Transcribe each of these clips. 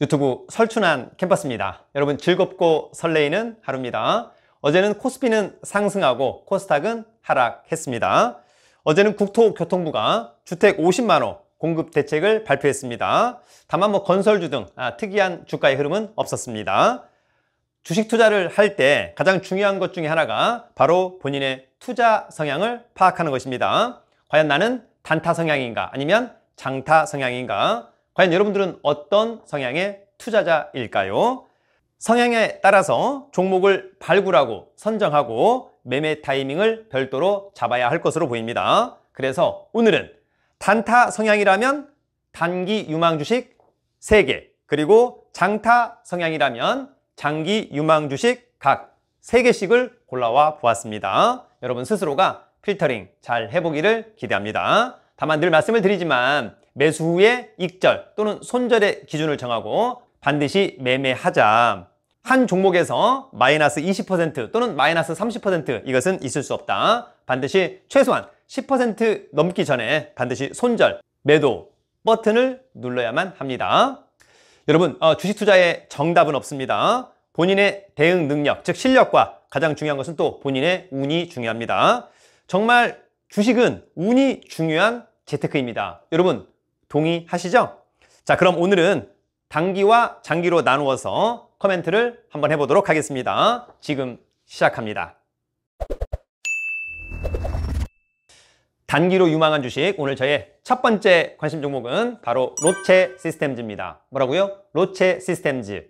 유튜브 설춘한 캠퍼스입니다. 여러분 즐겁고 설레이는 하루입니다. 어제는 코스피는 상승하고 코스닥은 하락했습니다. 어제는 국토교통부가 주택 50만호 공급 대책을 발표했습니다. 다만 건설주 등 특이한 주가의 흐름은 없었습니다. 주식 투자를 할 때 가장 중요한 것 중에 하나가 바로 본인의 투자 성향을 파악하는 것입니다. 과연 나는 단타 성향인가 아니면 장타 성향인가? 과연 여러분들은 어떤 성향의 투자자일까요? 성향에 따라서 종목을 발굴하고 선정하고 매매 타이밍을 별도로 잡아야 할 것으로 보입니다. 그래서 오늘은 단타 성향이라면 단기 유망 주식 3개, 그리고 장타 성향이라면 장기 유망 주식 각 3개씩을 골라와 보았습니다. 여러분 스스로가 필터링 잘 해보기를 기대합니다. 다만 늘 말씀을 드리지만 매수 후에 익절 또는 손절의 기준을 정하고 반드시 매매하자. 한 종목에서 마이너스 20% 또는 마이너스 30% 이것은 있을 수 없다. 반드시 최소한 10% 넘기 전에 반드시 손절, 매도 버튼을 눌러야만 합니다. 여러분 주식 투자에 정답은 없습니다. 본인의 대응 능력, 즉 실력과 가장 중요한 것은 또 본인의 운이 중요합니다. 정말 주식은 운이 중요한 재테크입니다. 여러분 동의하시죠? 자, 그럼 오늘은 단기와 장기로 나누어서 코멘트를 한번 해보도록 하겠습니다. 지금 시작합니다. 단기로 유망한 주식, 오늘 저의 첫 번째 관심 종목은 바로 로체 시스템즈입니다. 뭐라고요? 로체 시스템즈.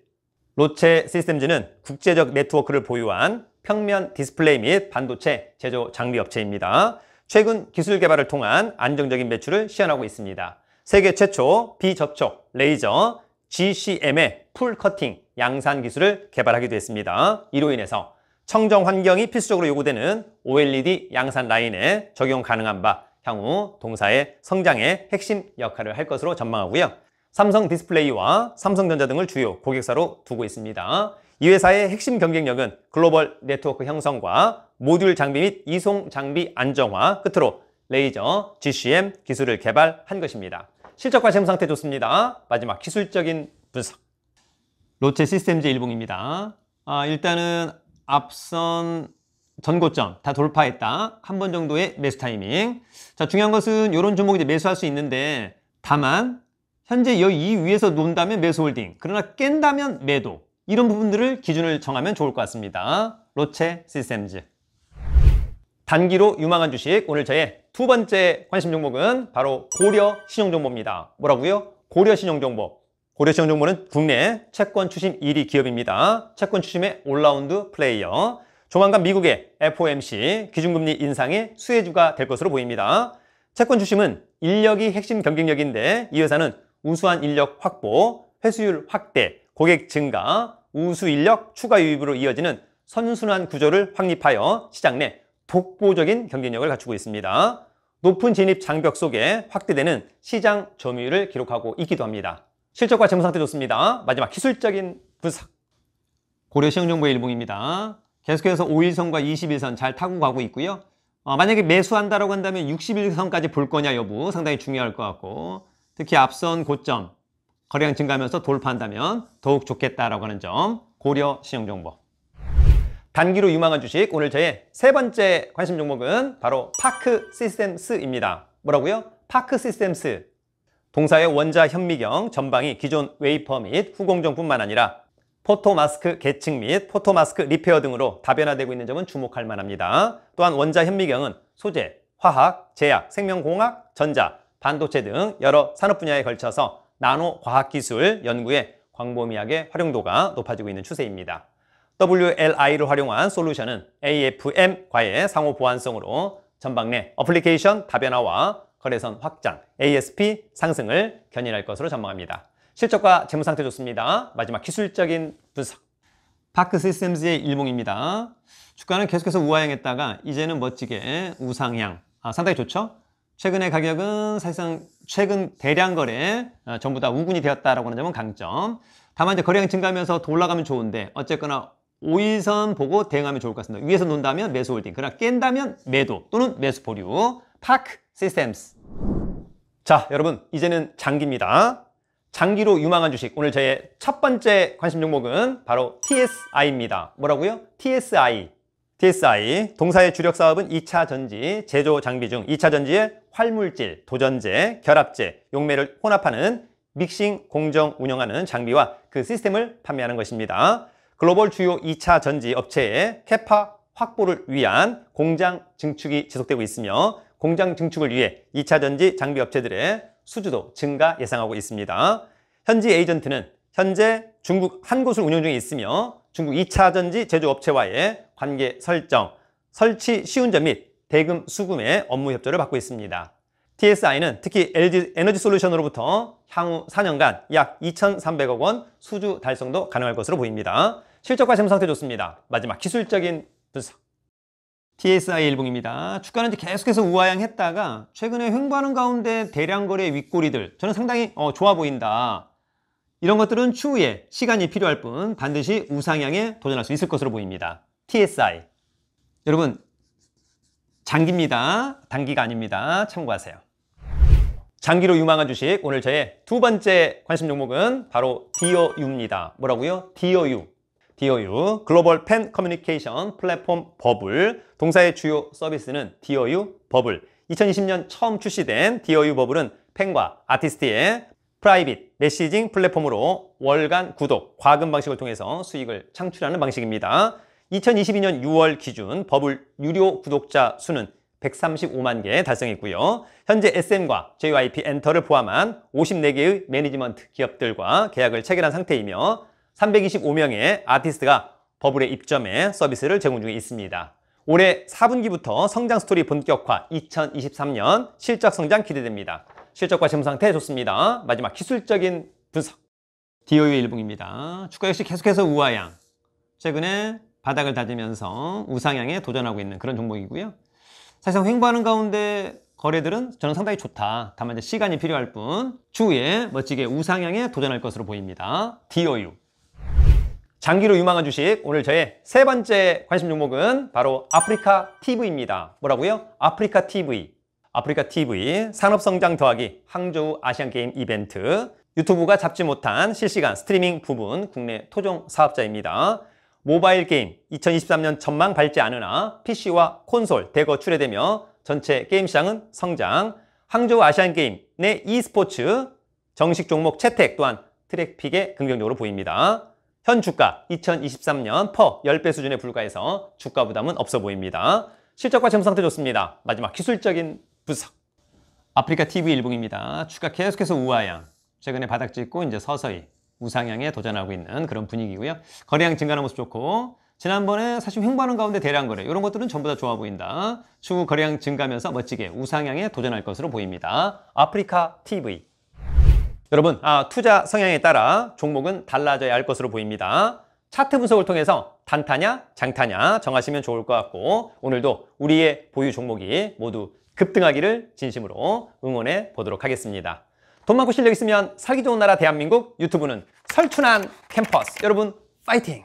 로체 시스템즈는 국제적 네트워크를 보유한 평면 디스플레이 및 반도체 제조 장비 업체입니다. 최근 기술 개발을 통한 안정적인 매출을 시현하고 있습니다. 세계 최초 비접촉 레이저 GCM의 풀 커팅 양산 기술을 개발하기도 했습니다. 이로 인해서 청정 환경이 필수적으로 요구되는 OLED 양산 라인에 적용 가능한 바 향후 동사의 성장에 핵심 역할을 할 것으로 전망하고요. 삼성 디스플레이와 삼성전자 등을 주요 고객사로 두고 있습니다. 이 회사의 핵심 경쟁력은 글로벌 네트워크 형성과 모듈 장비 및 이송 장비 안정화 끝으로 레이저 GCM 기술을 개발한 것입니다. 실적과 재무 상태 좋습니다. 마지막 기술적인 분석. 로체 시스템즈 일봉입니다. 일단은 앞선 전고점 다 돌파했다. 한 번 정도의 매수 타이밍. 자, 중요한 것은 이런 종목이 이제 매수할 수 있는데 다만 현재 이 위에서 논다면 매수 홀딩, 그러나 깬다면 매도. 이런 부분들을 기준을 정하면 좋을 것 같습니다. 로체 시스템즈. 단기로 유망한 주식, 오늘 저의 두 번째 관심 종목은 바로 고려 신용정보입니다. 뭐라고요? 고려 신용정보. 고려 신용정보는 국내 채권 추심 1위 기업입니다. 채권 추심의 올라운드 플레이어. 조만간 미국의 FOMC 기준금리 인상의 수혜주가 될 것으로 보입니다. 채권 추심은 인력이 핵심 경쟁력인데 이 회사는 우수한 인력 확보, 회수율 확대, 고객 증가, 우수 인력 추가 유입으로 이어지는 선순환 구조를 확립하여 시장 내 독보적인 경쟁력을 갖추고 있습니다. 높은 진입 장벽 속에 확대되는 시장 점유율을 기록하고 있기도 합니다. 실적과 재무 상태 좋습니다. 마지막 기술적인 분석. 고려 신용정보의 일봉입니다. 계속해서 5일선과 21선 잘 타고 가고 있고요. 만약에 매수한다라고 한다면 61선까지 볼 거냐 여부 상당히 중요할 것 같고, 특히 앞선 고점 거래량 증가하면서 돌파한다면 더욱 좋겠다라고 하는 점. 고려 신용정보. 단기로 유망한 주식, 오늘 저의 세 번째 관심 종목은 바로 파크 시스템스입니다. 뭐라고요? 파크 시스템스. 동사의 원자 현미경 전방이 기존 웨이퍼 및 후공정뿐만 아니라 포토마스크 계층 및 포토마스크 리페어 등으로 다변화되고 있는 점은 주목할 만합니다. 또한 원자 현미경은 소재, 화학, 제약, 생명공학, 전자, 반도체 등 여러 산업 분야에 걸쳐서 나노 과학기술 연구에 광범위하게 활용도가 높아지고 있는 추세입니다. WLI를 활용한 솔루션은 AFM과의 상호 보완성으로 전방 내 어플리케이션 다변화와 거래선 확장, ASP 상승을 견인할 것으로 전망합니다. 실적과 재무 상태 좋습니다. 마지막 기술적인 분석. 파크 시스템즈의 일봉입니다. 주가는 계속해서 우하향했다가 이제는 멋지게 우상향. 상당히 좋죠? 최근의 가격은 사실상 최근 대량 거래 전부 다 우군이 되었다라고 하는 점은 강점. 다만 이제 거래량 증가하면서 더 올라가면 좋은데 어쨌거나 5일선 보고 대응하면 좋을 것 같습니다. 위에서 논다면 매수 홀딩, 그러나 깬다면 매도 또는 매수 보류. 파크 시스템스. 자, 여러분 이제는 장기입니다. 장기로 유망한 주식. 오늘 저의 첫 번째 관심 종목은 바로 TSI입니다. 뭐라고요? TSI. TSI. 동사의 주력 사업은 2차 전지, 제조 장비 중 2차 전지의 활물질, 도전제, 결합제, 용매를 혼합하는 믹싱 공정 운영하는 장비와 그 시스템을 판매하는 것입니다. 글로벌 주요 2차 전지 업체의 캐파 확보를 위한 공장 증축이 지속되고 있으며 공장 증축을 위해 2차 전지 장비 업체들의 수주도 증가 예상하고 있습니다. 현지 에이전트는 현재 중국 한 곳을 운영 중에 있으며 중국 2차 전지 제조업체와의 관계 설정, 설치 시운전 및 대금 수금의 업무 협조를 받고 있습니다. TSI는 특히 LG 에너지 솔루션으로부터 향후 4년간 약 2,300억 원 수주 달성도 가능할 것으로 보입니다. 실적과 재무 상태 좋습니다. 마지막 기술적인 분석. TSI 일봉입니다. 주가는 이제 계속해서 우하향했다가 최근에 횡보하는 가운데 대량 거래 윗꼬리들 저는 상당히 좋아 보인다. 이런 것들은 추후에 시간이 필요할 뿐 반드시 우상향에 도전할 수 있을 것으로 보입니다. TSI. 여러분, 장기입니다. 단기가 아닙니다. 참고하세요. 장기로 유망한 주식, 오늘 저의 두 번째 관심 종목은 바로 DOU입니다. 뭐라고요? DOU. DOU, 글로벌 팬 커뮤니케이션 플랫폼 버블. 동사의 주요 서비스는 DOU 버블. 2020년 처음 출시된 DOU 버블은 팬과 아티스트의 프라이빗 메시징 플랫폼으로 월간 구독, 과금 방식을 통해서 수익을 창출하는 방식입니다. 2022년 6월 기준 버블 유료 구독자 수는 135만 개 달성했고요. 현재 SM과 JYP 엔터를 포함한 54개의 매니지먼트 기업들과 계약을 체결한 상태이며 325명의 아티스트가 버블에 입점해 서비스를 제공 중에 있습니다. 올해 4분기부터 성장 스토리 본격화, 2023년 실적 성장 기대됩니다. 실적과 재무 상태 좋습니다. 마지막 기술적인 분석. DOU 일봉입니다. 주가 역시 계속해서 우하향. 최근에 바닥을 다지면서 우상향에 도전하고 있는 그런 종목이고요. 사실상 횡보하는 가운데 거래들은 저는 상당히 좋다. 다만 이제 시간이 필요할 뿐 추후에 멋지게 우상향에 도전할 것으로 보입니다. DOU. 장기로 유망한 주식, 오늘 저의 세 번째 관심 종목은 바로 아프리카 TV입니다. 뭐라고요? 아프리카 TV. 아프리카 TV, 산업성장 더하기 항저우 아시안게임 이벤트, 유튜브가 잡지 못한 실시간 스트리밍 부분 국내 토종 사업자입니다. 모바일 게임 2023년 전망 밝지 않으나 PC와 콘솔 대거 출시되며 전체 게임 시장은 성장, 항저우 아시안게임 내 e스포츠 정식 종목 채택 또한 트래픽에 긍정적으로 보입니다. 현 주가 2023년 퍼 10배 수준에 불과해서 주가 부담은 없어 보입니다. 실적과 재무 상태 좋습니다. 마지막 기술적인 분석. 아프리카 TV 일봉입니다. 주가 계속해서 우하향. 최근에 바닥 찍고 이제 서서히 우상향에 도전하고 있는 그런 분위기고요. 거래량 증가하는 모습 좋고 지난번에 사실 횡보하는 가운데 대량 거래 이런 것들은 전부 다 좋아 보인다. 추후 거래량 증가하면서 멋지게 우상향에 도전할 것으로 보입니다. 아프리카 TV. 여러분, 투자 성향에 따라 종목은 달라져야 할 것으로 보입니다. 차트 분석을 통해서 단타냐 장타냐 정하시면 좋을 것 같고 오늘도 우리의 보유 종목이 모두 급등하기를 진심으로 응원해 보도록 하겠습니다. 돈 많고 실력 있으면 살기 좋은 나라 대한민국, 유튜브는 설춘한 캠퍼스. 여러분 파이팅!